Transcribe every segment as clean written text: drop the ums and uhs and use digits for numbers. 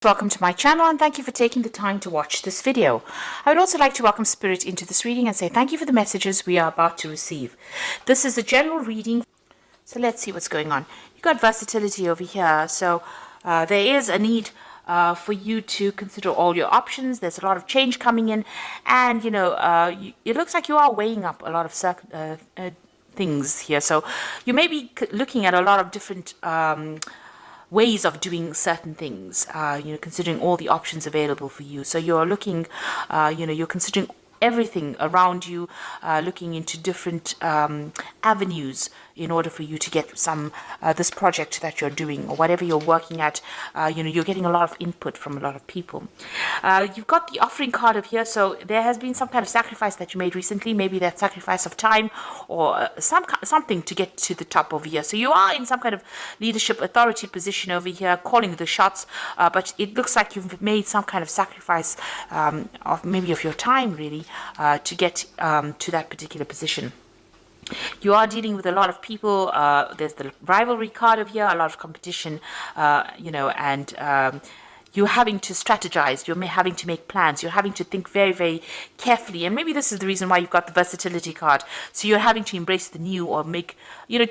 Welcome to my channel and thank you for taking the time to watch this video. I would also like to welcome Spirit into this reading and say thank you for the messages we are about to receive. This is a general reading, so let's see what's going on. You've got versatility over here, so there is a need for you to consider all your options. There's a lot of change coming in, and it looks like you are weighing up a lot of things here. So you may be looking at a lot of different ways of doing certain things, considering all the options available for you. So you're looking, you're considering everything around you, looking into different avenues in order for you to get some this project that you're doing or whatever you're working at. You're getting a lot of input from a lot of people. You've got the offering card of here, so there has been some kind of sacrifice that you made recently, maybe that sacrifice of time or something to get to the top over here. So you are in some kind of leadership authority position over here, calling the shots, but it looks like you've made some kind of sacrifice of your time really to get to that particular position. You are dealing with a lot of people. There's the rivalry card of here, a lot of competition, and you're having to strategize, you're having to make plans, you're having to think very, very carefully. And maybe this is the reason why you've got the versatility card. So you're having to embrace the new or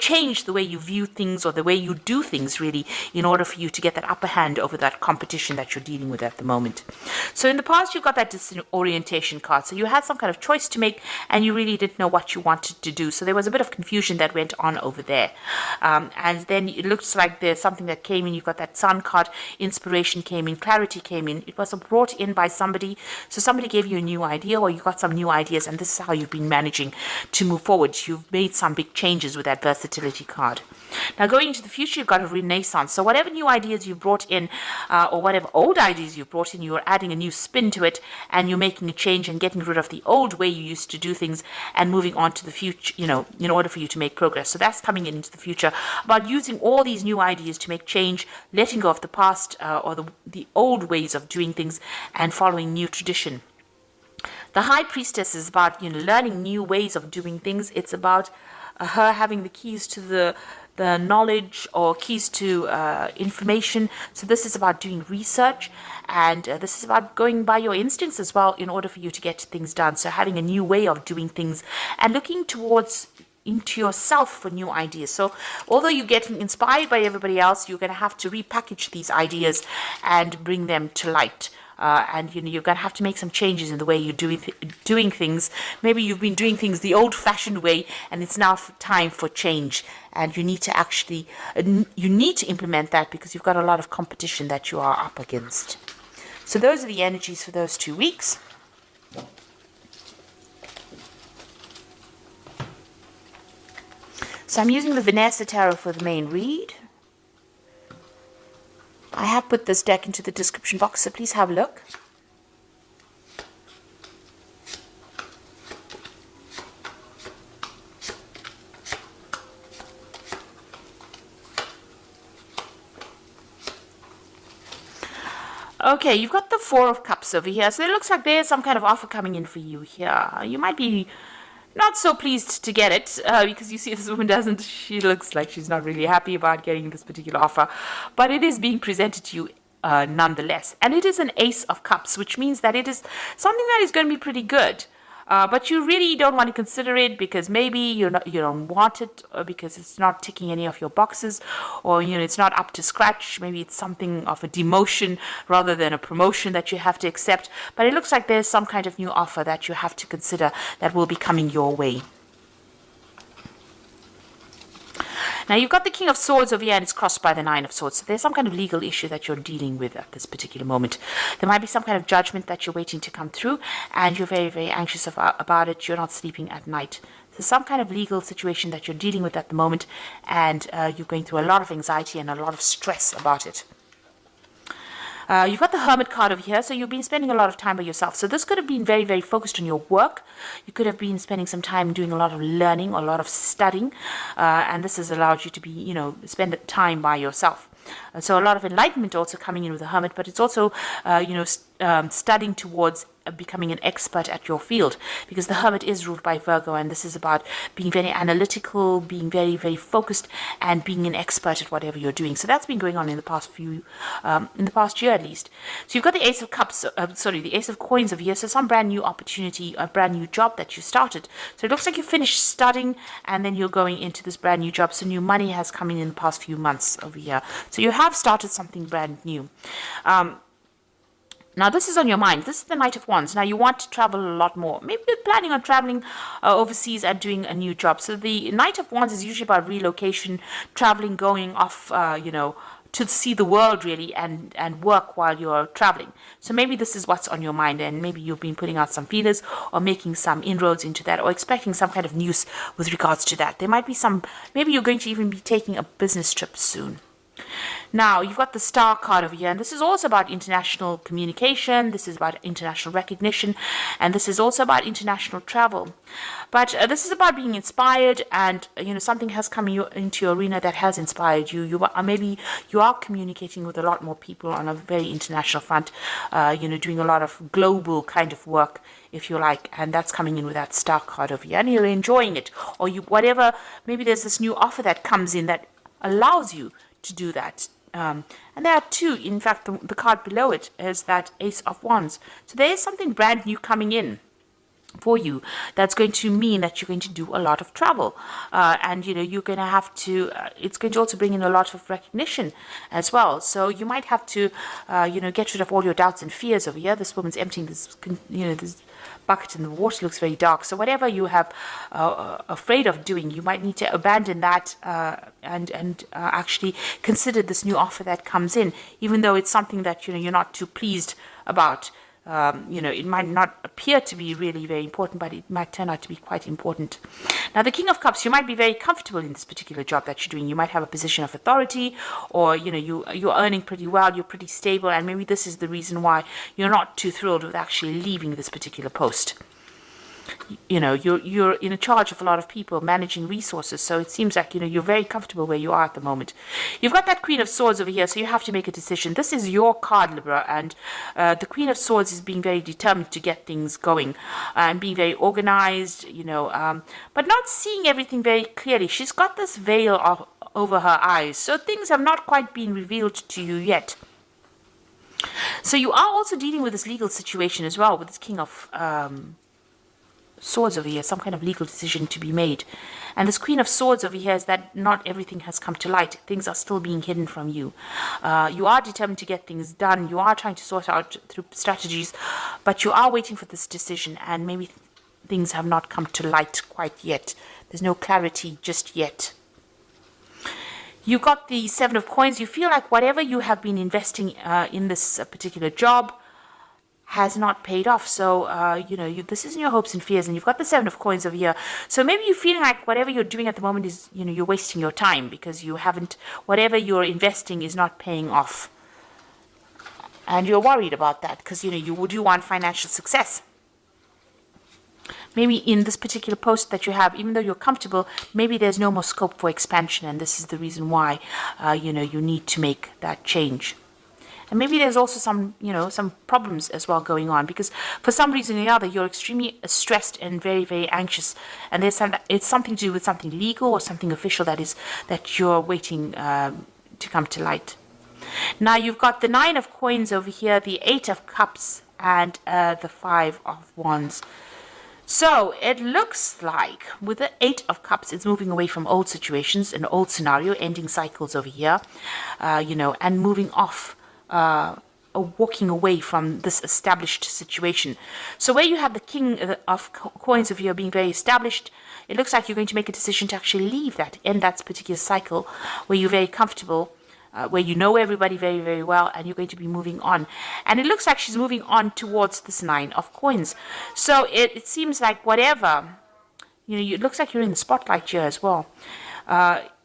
change the way you view things or the way you do things really in order for you to get that upper hand over that competition that you're dealing with at the moment. So in the past, you've got that disorientation card. So you had some kind of choice to make and you really didn't know what you wanted to do. So there was a bit of confusion that went on over there. And then it looks like there's something that came in. You've got that sun card, inspiration came in, clarity came in. It was brought in by somebody. So somebody gave you a new idea or you got some new ideas and this is how you've been managing to move forward. You've made some big changes with that versatility card. Now going into the future, you've got a renaissance. So whatever new ideas you brought in or whatever old ideas you brought in, you're adding a new spin to it and you're making a change and getting rid of the old way you used to do things and moving on to the future, in order for you to make progress. So that's coming into the future about using all these new ideas to make change, letting go of the past or the old ways of doing things and following new tradition. The High Priestess is about learning new ways of doing things. It's about her having the keys to the knowledge or keys to information. So this is about doing research and this is about going by your instincts as well in order for you to get things done. So having a new way of doing things and looking into yourself for new ideas. So although you're getting inspired by everybody else, you're going to have to repackage these ideas and bring them to light. And you're going to have to make some changes in the way you're doing things. Maybe you've been doing things the old-fashioned way, and it's now time for change. And you need to implement that because you've got a lot of competition that you are up against. So those are the energies for those 2 weeks. So I'm using the Vanessa Tarot for the main read. I have put this deck into the description box, so please have a look. Okay, you've got the Four of Cups over here. So it looks like there's some kind of offer coming in for you here. You might be not so pleased to get it because you see this woman she looks like she's not really happy about getting this particular offer, but it is being presented to you nonetheless. And it is an Ace of Cups, which means that it is something that is going to be pretty good. But you really don't want to consider it because maybe you don't want it or because it's not ticking any of your boxes or it's not up to scratch. Maybe it's something of a demotion rather than a promotion that you have to accept. But it looks like there's some kind of new offer that you have to consider that will be coming your way. Now, you've got the King of Swords over here, and it's crossed by the Nine of Swords. So there's some kind of legal issue that you're dealing with at this particular moment. There might be some kind of judgment that you're waiting to come through, and you're very, very anxious about it. You're not sleeping at night. So some kind of legal situation that you're dealing with at the moment, and you're going through a lot of anxiety and a lot of stress about it. You've got the Hermit card over here, so you've been spending a lot of time by yourself. So this could have been very, very focused on your work. You could have been spending some time doing a lot of learning, a lot of studying, and this has allowed you to be, spend time by yourself. So a lot of enlightenment also coming in with the Hermit, but it's also, studying towards becoming an expert at your field, because the Hermit is ruled by Virgo, and this is about being very analytical, being very, very focused, and being an expert at whatever you're doing. So that's been going on in the past in the past year at least. So you've got the Ace of Cups, the Ace of Coins over here. So some brand new opportunity, a brand new job that you started. So it looks like you finished studying and then you're going into this brand new job. So new money has come in the past few months over here. So you have started something brand new. Now, this is on your mind. This is the Knight of Wands. Now, you want to travel a lot more. Maybe you're planning on traveling overseas and doing a new job. So the Knight of Wands is usually about relocation, traveling, going off, to see the world really, and work while you're traveling. So maybe this is what's on your mind, and maybe you've been putting out some feelers or making some inroads into that, or expecting some kind of news with regards to that. There might be maybe you're going to even be taking a business trip soon. Now, you've got the Star card over here, and this is also about international communication, this is about international recognition, and this is also about international travel. But this is about being inspired, and, something has come into your arena that has inspired you. Maybe you are communicating with a lot more people on a very international front, doing a lot of global kind of work, if you like, and that's coming in with that Star card over here, and you're enjoying it, or maybe there's this new offer that comes in that allows you to do that. And there are two, in fact, the card below it is that Ace of Wands. So there is something brand new coming in for you that's going to mean that you're going to do a lot of travel, and you're going to have to it's going to also bring in a lot of recognition as well. So you might have to get rid of all your doubts and fears over here. This woman's emptying this this bucket in the water. Looks very dark. So whatever you have afraid of doing, you might need to abandon that and actually consider this new offer that comes in, even though it's something that you're not too pleased about. It might not appear to be really very important, but it might turn out to be quite important. Now, the King of Cups, you might be very comfortable in this particular job that you're doing. You might have a position of authority, or, you're earning pretty well, you're pretty stable, and maybe this is the reason why you're not too thrilled with actually leaving this particular post. You're in charge of a lot of people, managing resources, so it seems like you're very comfortable where you are at the moment. You've got that Queen of Swords over here, so you have to make a decision. This is your card, Libra, and the Queen of Swords is being very determined to get things going and being very organized, but not seeing everything very clearly. She's got this veil over her eyes, so things have not quite been revealed to you yet. So you are also dealing with this legal situation as well, with this King of Swords over here, some kind of legal decision to be made. And this Queen of Swords over here is that not everything has come to light. Things are still being hidden from you. You are determined to get things done. You are trying to sort out through strategies, but you are waiting for this decision, and maybe things have not come to light quite yet. There's no clarity just yet. You got the Seven of Coins. You feel like whatever you have been investing in this particular job has not paid off. So, this isn't your hopes and fears, and you've got the Seven of Coins over here. So maybe you're feeling like whatever you're doing at the moment is, you're wasting your time, because whatever you're investing is not paying off. And you're worried about that, because, you do want financial success. Maybe in this particular post that you have, even though you're comfortable, maybe there's no more scope for expansion, and this is the reason why, you need to make that change. And maybe there's also some problems as well going on, because for some reason or other, you're extremely stressed and very, very anxious. And it's something to do with something legal or something official that you're waiting to come to light. Now, you've got the Nine of Coins over here, the Eight of Cups, and the Five of Wands. So it looks like with the Eight of Cups, it's moving away from old situations, an old scenario, ending cycles over here, and moving off, walking away from this established situation. So where you have the King of Coins over here being very established, it looks like you're going to make a decision to actually leave that, end that particular cycle where you're very comfortable, where you know everybody very, very well, and you're going to be moving on. And it looks like she's moving on towards this Nine of Coins. So it seems like whatever, it looks like you're in the spotlight here as well.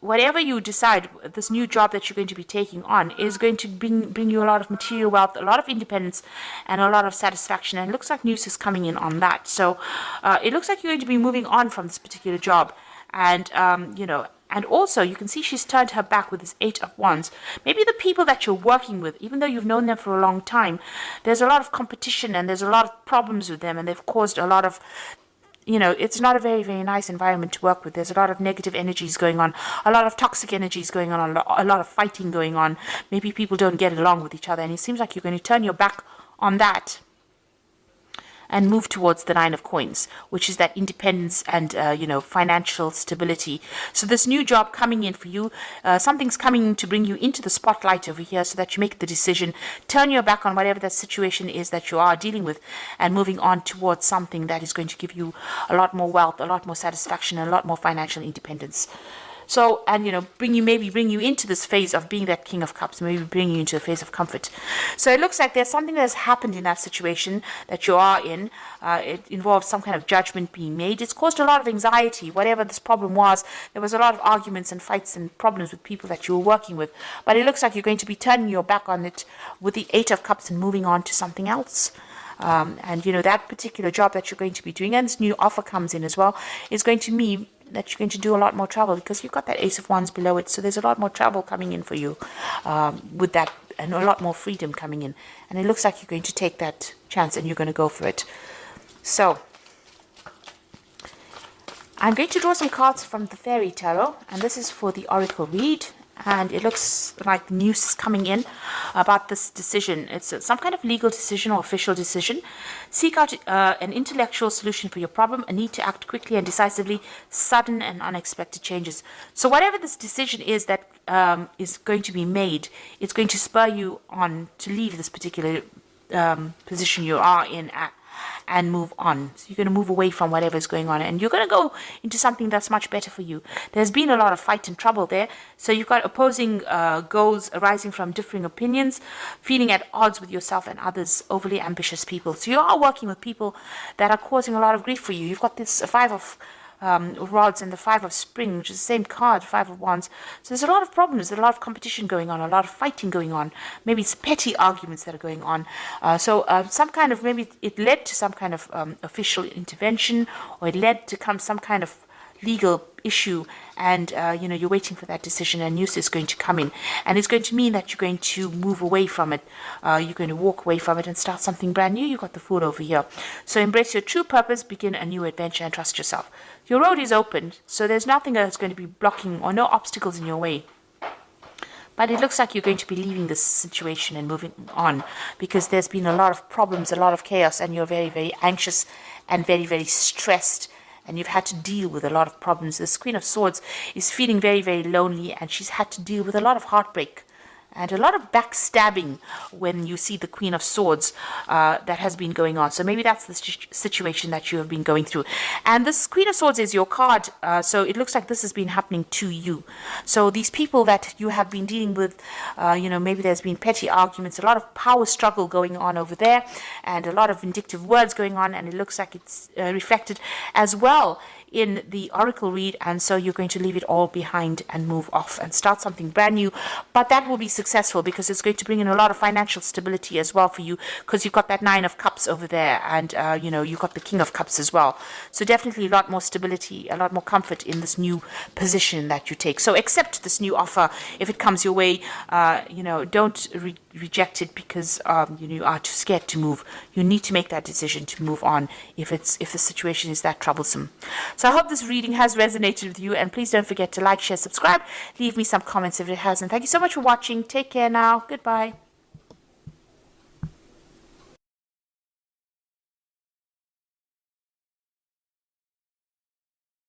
Whatever you decide, this new job that you're going to be taking on is going to bring you a lot of material wealth, a lot of independence, and a lot of satisfaction. And it looks like news is coming in on that. So it looks like you're going to be moving on from this particular job, and And also, you can see she's turned her back with this 8 of Wands. Maybe the people that you're working with, even though you've known them for a long time, there's a lot of competition and there's a lot of problems with them, and they've caused a lot of, it's not a very, very nice environment to work with. There's a lot of negative energies going on, a lot of toxic energies going on, a lot of fighting going on. Maybe people don't get along with each other, and it seems like you're going to turn your back on that and move towards the 9 of Coins, which is that independence and, financial stability. So this new job coming in for you, something's coming to bring you into the spotlight over here so that you make the decision, turn your back on whatever that situation is that you are dealing with, and moving on towards something that is going to give you a lot more wealth, a lot more satisfaction, and a lot more financial independence. So, and bring you into this phase of being that King of Cups, maybe bring you into a phase of comfort. So it looks like there's something that has happened in that situation that you are in. It involves some kind of judgment being made. It's caused a lot of anxiety. Whatever this problem was, there was a lot of arguments and fights and problems with people that you were working with. But it looks like you're going to be turning your back on it with the 8 of Cups and moving on to something else. And that particular job that you're going to be doing, and this new offer comes in as well, is going to mean that you're going to do a lot more travel, because you've got that Ace of Wands below it. So there's a lot more travel coming in for you with that, and a lot more freedom coming in. And it looks like you're going to take that chance and you're going to go for it. So I'm going to draw some cards from the Fairy Tarot, and this is for the Oracle read. And it looks like news is coming in about this decision. It's some kind of legal decision or official decision. Seek out an intellectual solution for your problem, a need to act quickly and decisively, sudden and unexpected changes. So whatever this decision is that is going to be made, it's going to spur you on to leave this particular position you are in and move on. So you're going to move away from whatever is going on, and you're going to go into something that's much better for you. There's been a lot of fight and trouble there, so you've got opposing goals arising from differing opinions, feeling at odds with yourself and others, overly ambitious people. So you are working with people that are causing a lot of grief for you. You've got this 5 of rods and the 5 of spring, which is the same card, 5 of wands. So there's a lot of problems, there's a lot of competition going on, a lot of fighting going on. Maybe it's petty arguments that are going on. Some kind of, maybe it led to some kind of official intervention, or it led to some kind of legal issue, and you're waiting for that decision, and news is going to come in, and it's going to mean that you're going to move away from it. You're going to walk away from it and start something brand new. You've got the Fool over here. So embrace your true purpose, begin a new adventure, and trust yourself. Your road is open, so there's nothing that's going to be blocking, or no obstacles in your way. But it looks like you're going to be leaving this situation and moving on, because there's been a lot of problems, a lot of chaos, and you're very, very anxious and very, very stressed, and you've had to deal with a lot of problems. This Queen of Swords is feeling very, very lonely, and she's had to deal with a lot of heartbreak and a lot of backstabbing when you see the Queen of Swords that has been going on. So maybe that's the situation that you have been going through. And this Queen of Swords is your card, so it looks like this has been happening to you. So these people that you have been dealing with, maybe there's been petty arguments, a lot of power struggle going on over there, and a lot of vindictive words going on, and it looks like it's reflected as well in the Oracle read. And so you're going to leave it all behind and move off and start something brand new. But that will be successful, because it's going to bring in a lot of financial stability as well for you, because you've got that 9 of Cups over there, and you've got the King of Cups as well. So definitely a lot more stability, a lot more comfort in this new position that you take. So accept this new offer if it comes your way. Don't reject it because you are too scared to move. You need to make that decision to move on if the situation is that troublesome. So I hope this reading has resonated with you, and please don't forget to like, share, subscribe, leave me some comments if it has, and thank you so much for watching. Take care now. Goodbye.